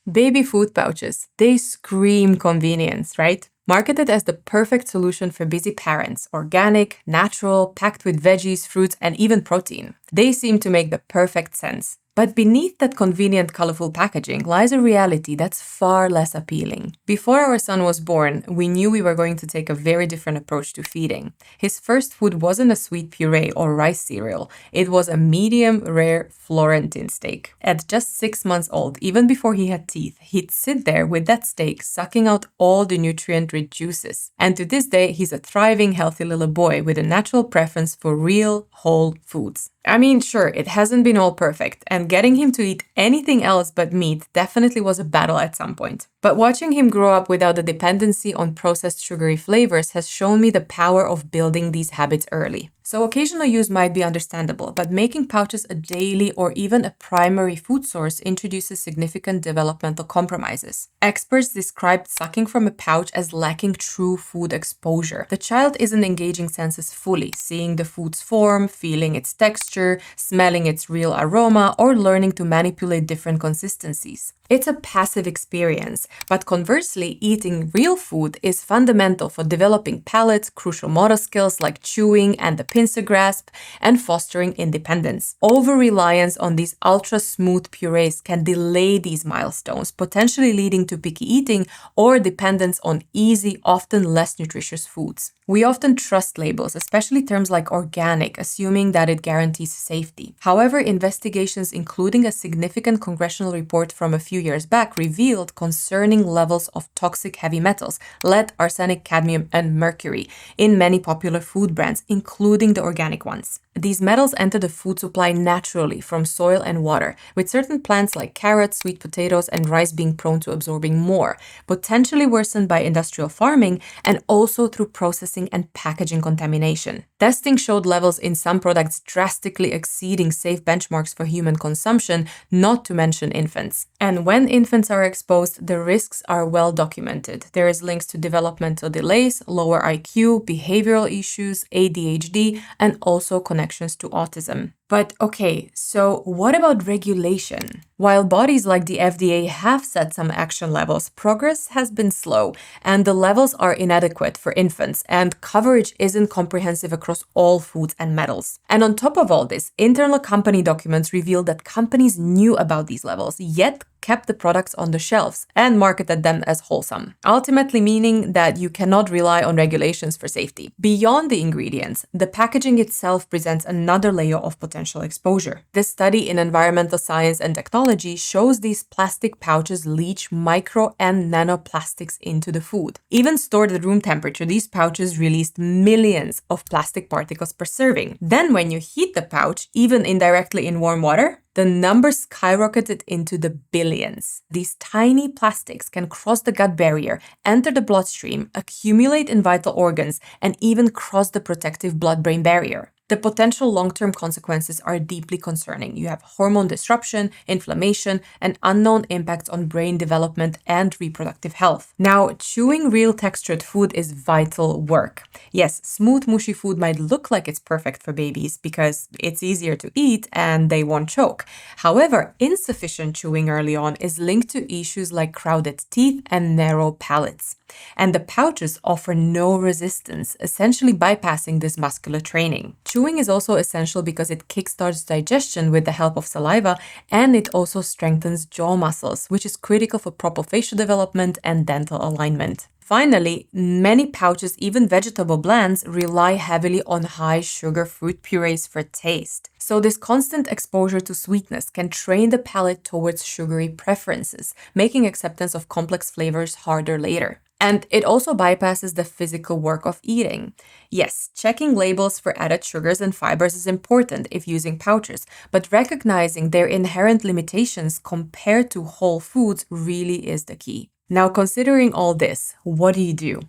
Baby food pouches, they scream convenience, right? Marketed as the perfect solution for busy parents, organic, natural, packed with veggies, fruits, and even protein. They seem to make the perfect sense. But beneath that convenient, colorful packaging lies a reality that's far less appealing. Before our son was born, we knew we were going to take a very different approach to feeding. His first food wasn't a sweet puree or rice cereal. It was a medium rare Florentine steak. At just 6 months old, even before he had teeth, he'd sit there with that steak, sucking out all the nutrient-rich juices. And to this day, he's a thriving, healthy little boy with a natural preference for real, whole foods. I mean, sure, it hasn't been all perfect, and getting him to eat anything else but meat definitely was a battle at some point. But watching him grow up without the dependency on processed sugary flavors has shown me the power of building these habits early. So occasional use might be understandable, but making pouches a daily or even a primary food source introduces significant developmental compromises. Experts described sucking from a pouch as lacking true food exposure. The child isn't engaging senses fully, seeing the food's form, feeling its texture, smelling its real aroma, or learning to manipulate different consistencies. It's a passive experience, but conversely, eating real food is fundamental for developing palate, crucial motor skills like chewing and the pincer grasp, and fostering independence. Over-reliance on these ultra-smooth purees can delay these milestones, potentially leading to picky eating or dependence on easy, often less nutritious foods. We often trust labels, especially terms like organic, assuming that it guarantees safety. However, investigations, including a significant congressional report from a few years back, revealed concerning levels of toxic heavy metals, lead, arsenic, cadmium, and mercury in many popular food brands, including the organic ones. These metals enter the food supply naturally from soil and water, with certain plants like carrots, sweet potatoes, and rice being prone to absorbing more, potentially worsened by industrial farming and also through processing and packaging contamination. Testing showed levels in some products drastically exceeding safe benchmarks for human consumption, not to mention infants. And when infants are exposed, the risks are well documented. There is links to developmental delays, lower IQ, behavioral issues, ADHD, and also connections to autism. But okay, so what about regulation? While bodies like the FDA have set some action levels, progress has been slow, and the levels are inadequate for infants, and coverage isn't comprehensive across all foods and metals. And on top of all this, internal company documents reveal that companies knew about these levels, yet kept the products on the shelves and marketed them as wholesome, ultimately meaning that you cannot rely on regulations for safety. Beyond the ingredients, the packaging itself presents another layer of potential exposure. This study in environmental science and technology shows these plastic pouches leach micro and nanoplastics into the food. Even stored at room temperature, these pouches released millions of plastic particles per serving. Then when you heat the pouch, even indirectly in warm water, the numbers skyrocketed into the billions. These tiny plastics can cross the gut barrier, enter the bloodstream, accumulate in vital organs, and even cross the protective blood-brain barrier. The potential long-term consequences are deeply concerning. You have hormone disruption, inflammation, and unknown impacts on brain development and reproductive health. Now, chewing real textured food is vital work. Yes, smooth, mushy food might look like it's perfect for babies because it's easier to eat and they won't choke. However, insufficient chewing early on is linked to issues like crowded teeth and narrow palates. And the pouches offer no resistance, essentially bypassing this muscular training. Chewing is also essential because it kickstarts digestion with the help of saliva, and it also strengthens jaw muscles, which is critical for proper facial development and dental alignment. Finally, many pouches, even vegetable blends, rely heavily on high sugar fruit purees for taste. So this constant exposure to sweetness can train the palate towards sugary preferences, making acceptance of complex flavors harder later. And it also bypasses the physical work of eating. Yes, checking labels for added sugars and fibers is important if using pouches, but recognizing their inherent limitations compared to whole foods really is the key. Now, considering all this, what do you do?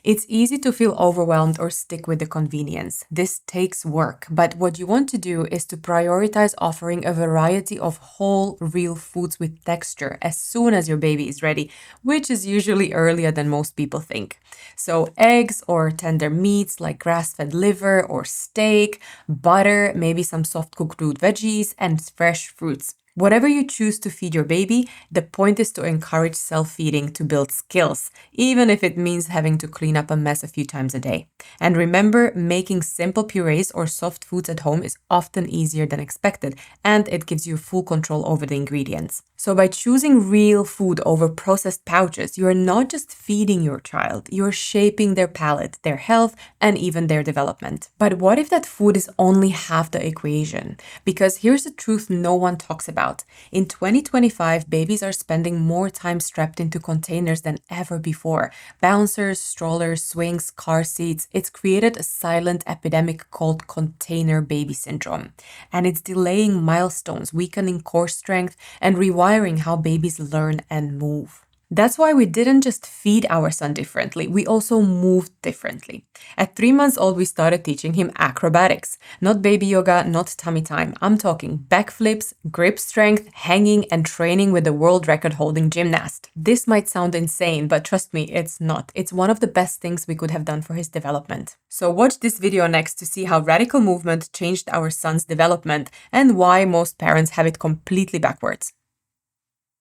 It's easy to feel overwhelmed or stick with the convenience. This takes work, but what you want to do is to prioritize offering a variety of whole, real foods with texture as soon as your baby is ready, which is usually earlier than most people think. So eggs or tender meats like grass-fed liver or steak, butter, maybe some soft-cooked root veggies, and fresh fruits. Whatever you choose to feed your baby, the point is to encourage self-feeding to build skills, even if it means having to clean up a mess a few times a day. And remember, making simple purees or soft foods at home is often easier than expected, and it gives you full control over the ingredients. So by choosing real food over processed pouches, you are not just feeding your child, you're shaping their palate, their health, and even their development. But what if that food is only half the equation? Because here's the truth no one talks about. In 2025, babies are spending more time strapped into containers than ever before. Bouncers, strollers, swings, car seats. It's created a silent epidemic called container baby syndrome. And it's delaying milestones, weakening core strength, and rewiring how babies learn and move. That's why we didn't just feed our son differently, we also moved differently. At 3 months old, we started teaching him acrobatics. Not baby yoga, not tummy time. I'm talking backflips, grip strength, hanging, and training with the world record holding gymnast. This might sound insane, but trust me, it's not. It's one of the best things we could have done for his development. So watch this video next to see how radical movement changed our son's development and why most parents have it completely backwards.